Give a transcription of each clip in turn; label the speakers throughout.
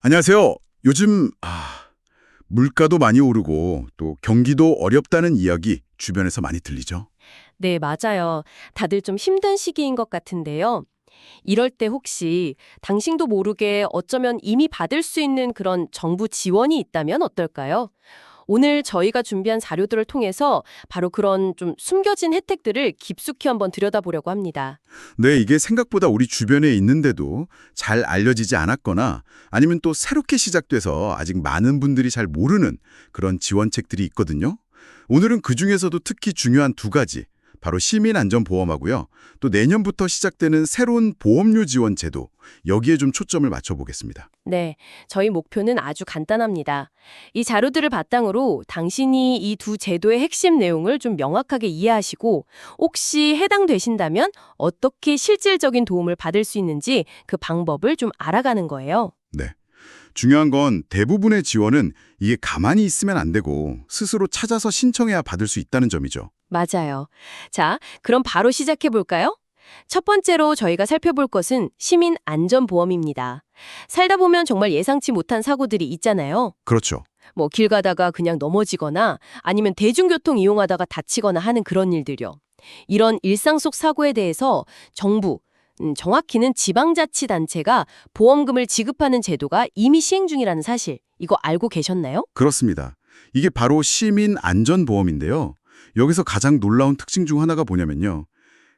Speaker 1: 안녕하세요. 요즘 물가도 많이 오르고 또 경기도 어렵다는 이야기 주변에서 많이 들리죠?
Speaker 2: 네, 맞아요. 다들 좀 힘든 시기인 것 같은데요. 이럴 때 혹시 당신도 모르게 어쩌면 이미 받을 수 있는 그런 정부 지원이 있다면 어떨까요? 오늘 저희가 준비한 자료들을 통해서 바로 그런 좀 숨겨진 혜택들을 깊숙이 한번 들여다보려고 합니다.
Speaker 1: 네, 이게 생각보다 우리 주변에 있는데도 잘 알려지지 않았거나 아니면 또 새롭게 시작돼서 아직 많은 분들이 잘 모르는 그런 지원책들이 있거든요. 오늘은 그중에서도 특히 중요한 두 가지, 바로 시민안전보험하고요. 또 내년부터 시작되는 새로운 보험료 지원 제도, 여기에 좀 초점을 맞춰보겠습니다.
Speaker 2: 네, 저희 목표는 아주 간단합니다. 이 자료들을 바탕으로 당신이 이 두 제도의 핵심 내용을 좀 명확하게 이해하시고 혹시 해당되신다면 어떻게 실질적인 도움을 받을 수 있는지 그 방법을 좀 알아가는 거예요.
Speaker 1: 네. 중요한 건 대부분의 지원은 이게 가만히 있으면 안 되고 스스로 찾아서 신청해야 받을 수 있다는 점이죠.
Speaker 2: 맞아요. 자, 그럼 바로 시작해 볼까요? 첫 번째로 저희가 살펴볼 것은 시민 안전보험입니다. 살다 보면 정말 예상치 못한 사고들이 있잖아요.
Speaker 1: 그렇죠.
Speaker 2: 뭐 길 가다가 그냥 넘어지거나 아니면 대중교통 이용하다가 다치거나 하는 그런 일들이요. 이런 일상 속 사고에 대해서 정부, 정확히는 지방자치단체가 보험금을 지급하는 제도가 이미 시행 중이라는 사실, 이거 알고 계셨나요?
Speaker 1: 그렇습니다. 이게 바로 시민 안전보험인데요. 여기서 가장 놀라운 특징 중 하나가 뭐냐면요.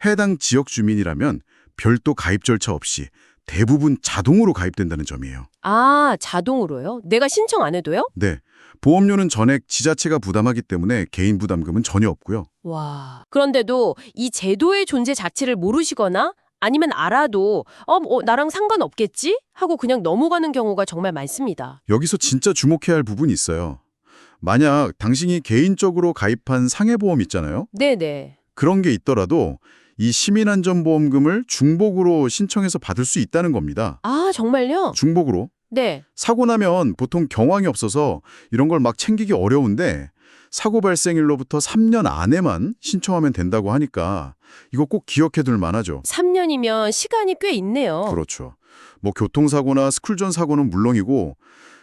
Speaker 1: 해당 지역 주민이라면 별도 가입 절차 없이 대부분 자동으로 가입된다는 점이에요.
Speaker 2: 아, 자동으로요? 내가 신청 안 해도요?
Speaker 1: 네. 보험료는 전액 지자체가 부담하기 때문에 개인 부담금은 전혀 없고요.
Speaker 2: 와. 그런데도 이 제도의 존재 자체를 모르시거나 아니면 알아도 나랑 상관없겠지? 하고 그냥 넘어가는 경우가 정말 많습니다.
Speaker 1: 여기서 진짜 주목해야 할 부분이 있어요. 만약 당신이 개인적으로 가입한 상해보험 있잖아요.
Speaker 2: 네네.
Speaker 1: 그런 게 있더라도 이 시민안전보험금을 중복으로 신청해서 받을 수 있다는 겁니다.
Speaker 2: 아, 정말요?
Speaker 1: 중복으로.
Speaker 2: 네.
Speaker 1: 사고 나면 보통 경황이 없어서 이런 걸 막 챙기기 어려운데 사고 발생일로부터 3년 안에만 신청하면 된다고 하니까 이거 꼭 기억해둘 만하죠.
Speaker 2: 3년이면 시간이 꽤 있네요.
Speaker 1: 그렇죠. 뭐 교통사고나 스쿨존 사고는 물론이고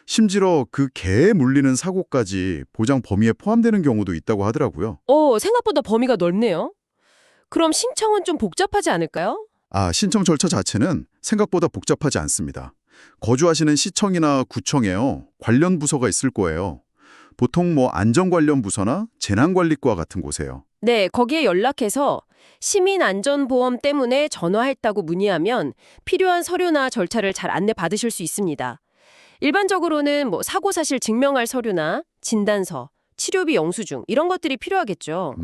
Speaker 1: 심지어 그 개에 물리는 사고까지 보장 범위에 포함되는 경우도 있다고 하더라고요.
Speaker 2: 생각보다 범위가 넓네요. 그럼 신청은 좀 복잡하지 않을까요?
Speaker 1: 신청 절차 자체는 생각보다 복잡하지 않습니다. 거주하시는 시청이나 구청에요. 관련 부서가 있을 거예요. 보통 뭐 안전 관련 부서나 재난관리과 같은 곳에요.
Speaker 2: 네, 거기에 연락해서 시민안전보험 때문에 전화했다고 문의하면 필요한 서류나 절차를 잘 안내받으실 수 있습니다. 일반적으로는 뭐 사고 사실 증명할 서류나 진단서, 치료비 영수증 이런 것들이 필요하겠죠.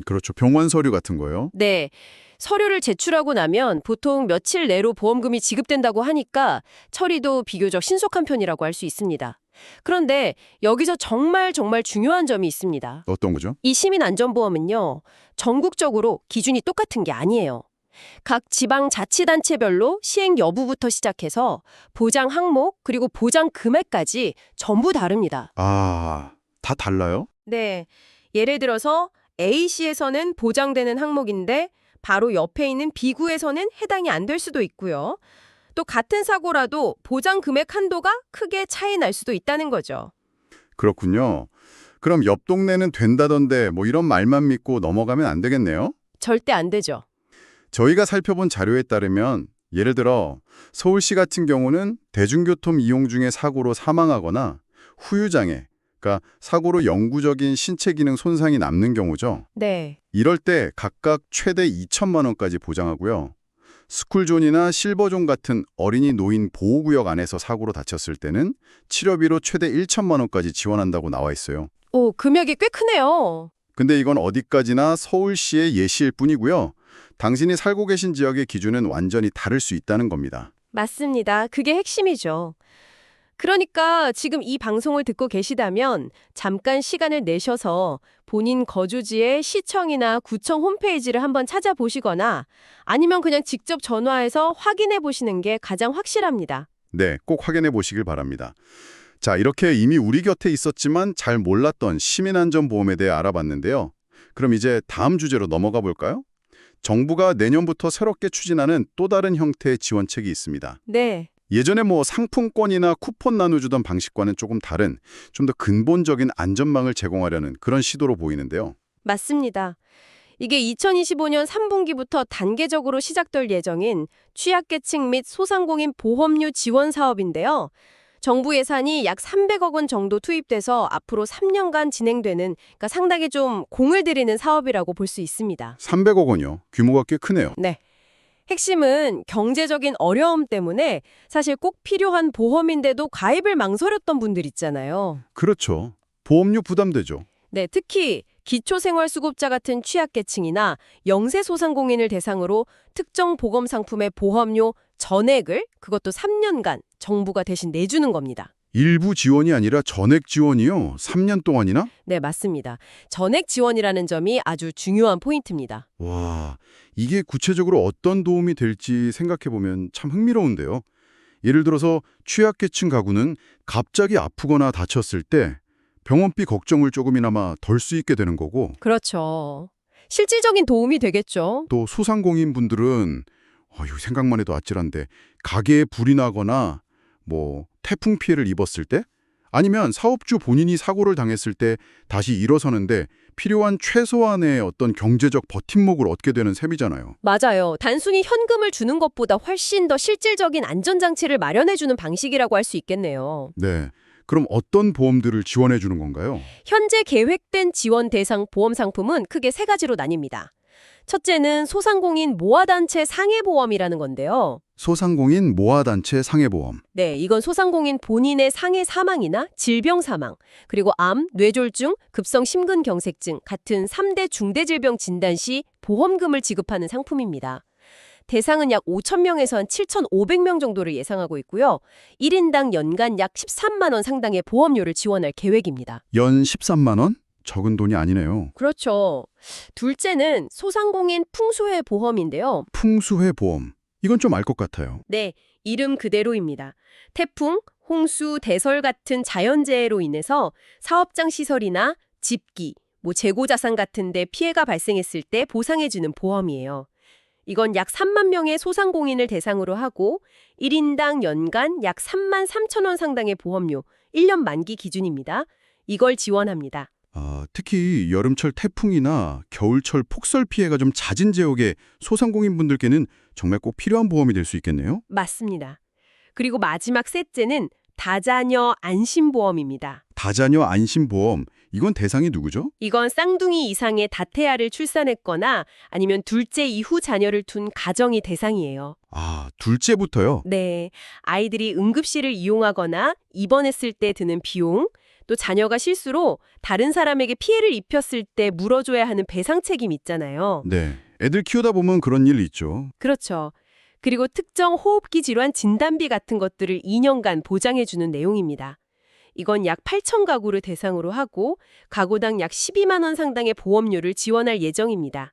Speaker 1: 그렇죠. 병원 서류 같은 거요.
Speaker 2: 네. 서류를 제출하고 나면 보통 며칠 내로 보험금이 지급된다고 하니까 처리도 비교적 신속한 편이라고 할 수 있습니다. 그런데 여기서 정말 중요한 점이 있습니다.
Speaker 1: 어떤 거죠?
Speaker 2: 이 시민안전보험은요, 전국적으로 기준이 똑같은 게 아니에요. 각 지방자치단체별로 시행 여부부터 시작해서 보장 항목 그리고 보장 금액까지 전부 다릅니다.
Speaker 1: 다 달라요?
Speaker 2: 네. 예를 들어서 A시에서는 보장되는 항목인데 바로 옆에 있는 B구에서는 해당이 안 될 수도 있고요. 또 같은 사고라도 보장 금액 한도가 크게 차이 날 수도 있다는 거죠.
Speaker 1: 그렇군요. 그럼 옆 동네는 된다던데 뭐 이런 말만 믿고 넘어가면 안 되겠네요?
Speaker 2: 절대 안 되죠.
Speaker 1: 저희가 살펴본 자료에 따르면 예를 들어 서울시 같은 경우는 대중교통 이용 중에 사고로 사망하거나 후유장애, 그러니까 사고로 영구적인 신체 기능 손상이 남는 경우죠.
Speaker 2: 네.
Speaker 1: 이럴 때 각각 최대 2천만 원까지 보장하고요. 스쿨존이나 실버존 같은 어린이 노인 보호구역 안에서 사고로 다쳤을 때는 치료비로 최대 1천만 원까지 지원한다고 나와 있어요.
Speaker 2: 금액이 꽤 크네요.
Speaker 1: 근데 이건 어디까지나 서울시의 예시일 뿐이고요. 당신이 살고 계신 지역의 기준은 완전히 다를 수 있다는 겁니다.
Speaker 2: 맞습니다. 그게 핵심이죠. 그러니까 지금 이 방송을 듣고 계시다면 잠깐 시간을 내셔서 본인 거주지의 시청이나 구청 홈페이지를 한번 찾아보시거나 아니면 그냥 직접 전화해서 확인해 보시는 게 가장 확실합니다.
Speaker 1: 네, 꼭 확인해 보시길 바랍니다. 자, 이렇게 이미 우리 곁에 있었지만 잘 몰랐던 시민안전보험에 대해 알아봤는데요. 그럼 이제 다음 주제로 넘어가 볼까요? 정부가 내년부터 새롭게 추진하는 또 다른 형태의 지원책이 있습니다.
Speaker 2: 네.
Speaker 1: 예전에 뭐 상품권이나 쿠폰 나눠주던 방식과는 조금 다른 좀 더 근본적인 안전망을 제공하려는 그런 시도로 보이는데요.
Speaker 2: 맞습니다. 이게 2025년 3분기부터 단계적으로 시작될 예정인 취약계층 및 소상공인 보험료 지원 사업인데요. 정부 예산이 약 300억 원 정도 투입돼서 앞으로 3년간 진행되는, 그러니까 상당히 좀 공을 들이는 사업이라고 볼 수 있습니다.
Speaker 1: 300억 원이요. 규모가 꽤 크네요.
Speaker 2: 네. 핵심은 경제적인 어려움 때문에 사실 꼭 필요한 보험인데도 가입을 망설였던 분들 있잖아요.
Speaker 1: 그렇죠. 보험료 부담되죠.
Speaker 2: 네, 특히 기초생활수급자 같은 취약계층이나 영세소상공인을 대상으로 특정 보험 상품의 보험료 전액을 그것도 3년간 정부가 대신 내주는 겁니다.
Speaker 1: 일부 지원이 아니라 전액 지원이요? 3년 동안이나?
Speaker 2: 네, 맞습니다. 전액 지원이라는 점이 아주 중요한 포인트입니다.
Speaker 1: 와, 이게 구체적으로 어떤 도움이 될지 생각해보면 참 흥미로운데요. 예를 들어서 취약계층 가구는 갑자기 아프거나 다쳤을 때 병원비 걱정을 조금이나마 덜 수 있게 되는 거고,
Speaker 2: 그렇죠. 실질적인 도움이 되겠죠.
Speaker 1: 또 소상공인 분들은 이거 생각만 해도 아찔한데 가게에 불이 나거나 뭐 태풍 피해를 입었을 때 아니면 사업주 본인이 사고를 당했을 때 다시 일어서는데 필요한 최소한의 어떤 경제적 버팀목을 얻게 되는 셈이잖아요.
Speaker 2: 맞아요. 단순히 현금을 주는 것보다 훨씬 더 실질적인 안전장치를 마련해주는 방식이라고 할 수 있겠네요.
Speaker 1: 네. 그럼 어떤 보험들을 지원해 주는 건가요?
Speaker 2: 현재 계획된 지원 대상 보험 상품은 크게 세 가지로 나뉩니다. 첫째는 소상공인 모아단체 상해보험이라는 건데요.
Speaker 1: 소상공인 모아단체 상해보험.
Speaker 2: 네, 이건 소상공인 본인의 상해 사망이나 질병 사망, 그리고 암, 뇌졸중, 급성 심근경색증 같은 3대 중대질병 진단 시 보험금을 지급하는 상품입니다. 대상은 약 5,000명에서 한 7,500명 정도를 예상하고 있고요. 1인당 연간 약 13만 원 상당의 보험료를 지원할 계획입니다.
Speaker 1: 연 13만 원? 적은 돈이 아니네요.
Speaker 2: 그렇죠. 둘째는 소상공인 풍수해 보험인데요.
Speaker 1: 풍수해 보험. 이건 좀 알 것 같아요.
Speaker 2: 네, 이름 그대로입니다. 태풍, 홍수, 대설 같은 자연재해로 인해서 사업장 시설이나 집기, 재고 자산 같은 데 피해가 발생했을 때 보상해주는 보험이에요. 이건 약 3만 명의 소상공인을 대상으로 하고 1인당 연간 약 3만 3천 원 상당의 보험료, 1년 만기 기준입니다. 이걸 지원합니다.
Speaker 1: 특히 여름철 태풍이나 겨울철 폭설 피해가 좀 잦은 지역의 소상공인 분들께는 정말 꼭 필요한 보험이 될 수 있겠네요.
Speaker 2: 맞습니다. 그리고 마지막 셋째는 다자녀 안심보험입니다.
Speaker 1: 다자녀 안심보험. 이건 대상이 누구죠?
Speaker 2: 이건 쌍둥이 이상의 다태아를 출산했거나 아니면 둘째 이후 자녀를 둔 가정이 대상이에요.
Speaker 1: 둘째부터요?
Speaker 2: 네, 아이들이 응급실을 이용하거나 입원했을 때 드는 비용, 또 자녀가 실수로 다른 사람에게 피해를 입혔을 때 물어줘야 하는 배상 책임 있잖아요.
Speaker 1: 네. 애들 키우다 보면 그런 일 있죠.
Speaker 2: 그렇죠. 그리고 특정 호흡기 질환 진단비 같은 것들을 2년간 보장해주는 내용입니다. 이건 약 8천 가구를 대상으로 하고 가구당 약 12만 원 상당의 보험료를 지원할 예정입니다.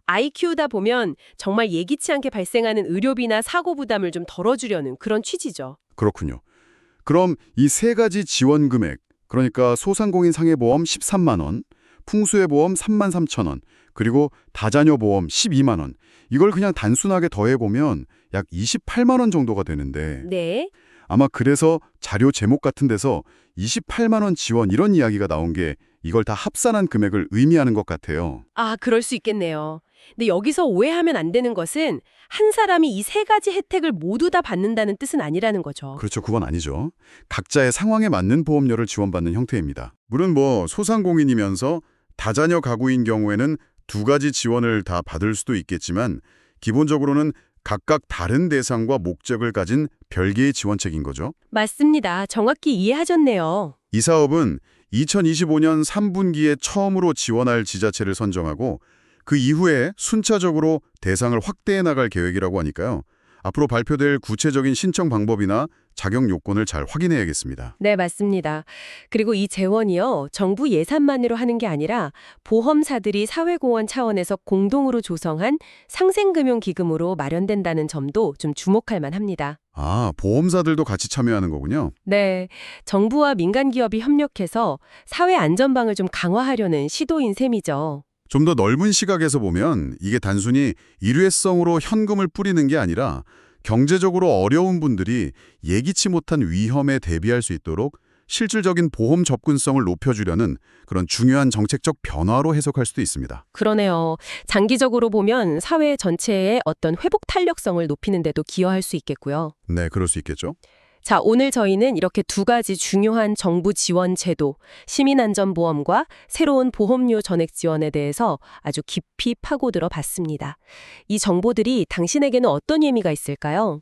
Speaker 2: 아이 키우다 보면 정말 예기치 않게 발생하는 의료비나 사고 부담을 좀 덜어주려는 그런 취지죠.
Speaker 1: 그렇군요. 그럼 이 세 가지 지원 금액, 그러니까 소상공인 상해보험 13만 원, 풍수해보험 3만 3천 원, 그리고 다자녀 보험 12만 원. 이걸 그냥 단순하게 더해보면 약 28만 원 정도가 되는데
Speaker 2: 네.
Speaker 1: 아마 그래서 자료 제목 같은 데서 28만 원 지원 이런 이야기가 나온 게 이걸 다 합산한 금액을 의미하는 것 같아요.
Speaker 2: 그럴 수 있겠네요. 근데 여기서 오해하면 안 되는 것은 한 사람이 이 세 가지 혜택을 모두 다 받는다는 뜻은 아니라는 거죠.
Speaker 1: 그렇죠. 그건 아니죠. 각자의 상황에 맞는 보험료를 지원받는 형태입니다. 물론 소상공인이면서 다자녀 가구인 경우에는 두 가지 지원을 다 받을 수도 있겠지만 기본적으로는 각각 다른 대상과 목적을 가진 별개의 지원책인 거죠.
Speaker 2: 맞습니다. 정확히 이해하셨네요.
Speaker 1: 이 사업은 2025년 3분기에 처음으로 지원할 지자체를 선정하고 그 이후에 순차적으로 대상을 확대해 나갈 계획이라고 하니까요. 앞으로 발표될 구체적인 신청 방법이나 자격 요건을 잘 확인해야겠습니다.
Speaker 2: 네, 맞습니다. 그리고 이 재원이요, 정부 예산만으로 하는 게 아니라 보험사들이 사회공헌 차원에서 공동으로 조성한 상생금융기금으로 마련된다는 점도 좀 주목할 만합니다.
Speaker 1: 보험사들도 같이 참여하는 거군요.
Speaker 2: 네, 정부와 민간기업이 협력해서 사회 안전망을 좀 강화하려는 시도인 셈이죠.
Speaker 1: 좀 더 넓은 시각에서 보면 이게 단순히 일회성으로 현금을 뿌리는 게 아니라 경제적으로 어려운 분들이 예기치 못한 위험에 대비할 수 있도록 실질적인 보험 접근성을 높여주려는 그런 중요한 정책적 변화로 해석할 수도 있습니다.
Speaker 2: 그러네요. 장기적으로 보면 사회 전체의 어떤 회복 탄력성을 높이는 데도 기여할 수 있겠고요.
Speaker 1: 네, 그럴 수 있겠죠.
Speaker 2: 자, 오늘 저희는 이렇게 두 가지 중요한 정부 지원 제도, 시민안전보험과 새로운 보험료 전액 지원에 대해서 아주 깊이 파고들어 봤습니다. 이 정보들이 당신에게는 어떤 의미가 있을까요?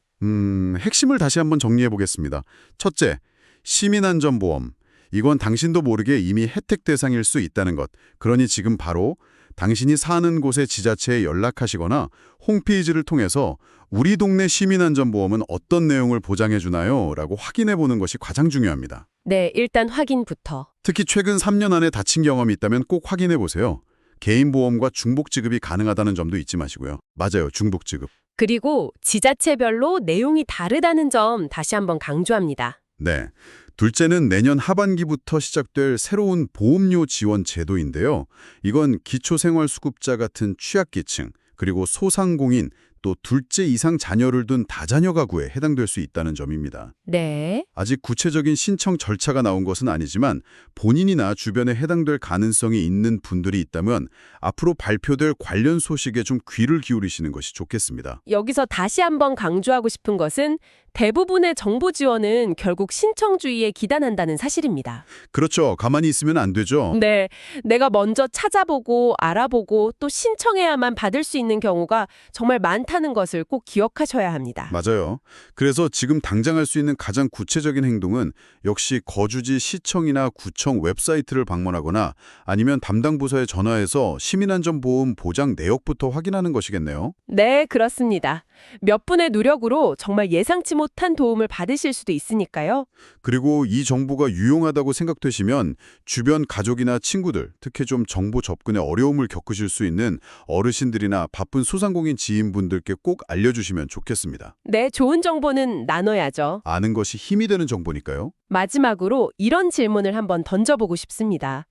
Speaker 1: 핵심을 다시 한번 정리해 보겠습니다. 첫째, 시민안전보험. 이건 당신도 모르게 이미 혜택 대상일 수 있다는 것. 그러니 지금 바로 당신이 사는 곳의 지자체에 연락하시거나 홈페이지를 통해서 우리 동네 시민안전보험은 어떤 내용을 보장해 주나요? 라고 확인해 보는 것이 가장 중요합니다.
Speaker 2: 네, 일단 확인부터.
Speaker 1: 특히 최근 3년 안에 다친 경험이 있다면 꼭 확인해 보세요. 개인보험과 중복 지급이 가능하다는 점도 잊지 마시고요. 맞아요, 중복 지급.
Speaker 2: 그리고 지자체별로 내용이 다르다는 점 다시 한번 강조합니다.
Speaker 1: 네. 둘째는 내년 하반기부터 시작될 새로운 보험료 지원 제도인데요. 이건 기초생활수급자 같은 취약계층, 그리고 소상공인, 또 둘째 이상 자녀를 둔 다자녀 가구에 해당될 수 있다는 점입니다.
Speaker 2: 네.
Speaker 1: 아직 구체적인 신청 절차가 나온 것은 아니지만 본인이나 주변에 해당될 가능성이 있는 분들이 있다면 앞으로 발표될 관련 소식에 좀 귀를 기울이시는 것이 좋겠습니다.
Speaker 2: 여기서 다시 한번 강조하고 싶은 것은 대부분의 정부 지원은 결국 신청주의에 기단한다는 사실입니다.
Speaker 1: 그렇죠. 가만히 있으면 안 되죠.
Speaker 2: 네, 내가 먼저 찾아보고 알아보고 또 신청해야만 받을 수 있는 경우가 정말 많다는 것을 꼭 기억하셔야 합니다.
Speaker 1: 맞아요. 그래서 지금 당장 할 수 있는 가장 구체적인 행동은 역시 거주지 시청이나 구청 웹사이트를 방문하거나 아니면 담당 부서에 전화해서 시민안전보험 보장 내역부터 확인하는 것이겠네요.
Speaker 2: 네, 그렇습니다. 몇 분의 노력으로 정말 예상치 못한 도움을 받으실 수도 있으니까요.
Speaker 1: 그리고 이 정보가 유용하다고 생각되시면 주변 가족이나 친구들, 특히 좀 정보 접근에 어려움을 겪으실 수 있는 어르신들이나 바쁜 소상공인 지인분들께 꼭 알려주시면 좋겠습니다.
Speaker 2: 네, 좋은 정보는 나눠야죠.
Speaker 1: 아는 것이 힘이 되는 정보니까요.
Speaker 2: 마지막으로 이런 질문을 한번 던져보고 싶습니다.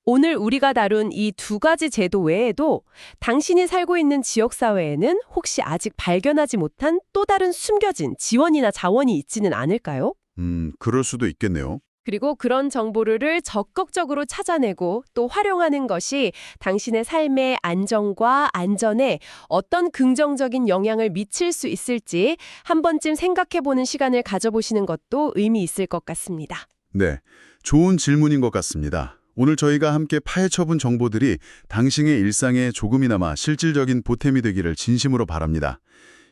Speaker 2: 오늘 우리가 다룬 이 두 가지 제도 외에도 당신이 살고 있는 지역사회에는 혹시 아직 발견하지 못한 또 다른 숨겨진 지원이나 자원이 있지는 않을까요?
Speaker 1: 그럴 수도 있겠네요.
Speaker 2: 그리고 그런 정보를 적극적으로 찾아내고 또 활용하는 것이 당신의 삶의 안정과 안전에 어떤 긍정적인 영향을 미칠 수 있을지 한 번쯤 생각해보는 시간을 가져보시는 것도 의미 있을 것 같습니다.
Speaker 1: 네, 좋은 질문인 것 같습니다. 오늘 저희가 함께 파헤쳐본 정보들이 당신의 일상에 조금이나마 실질적인 보탬이 되기를 진심으로 바랍니다.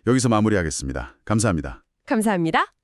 Speaker 1: 여기서 마무리하겠습니다. 감사합니다.
Speaker 2: 감사합니다.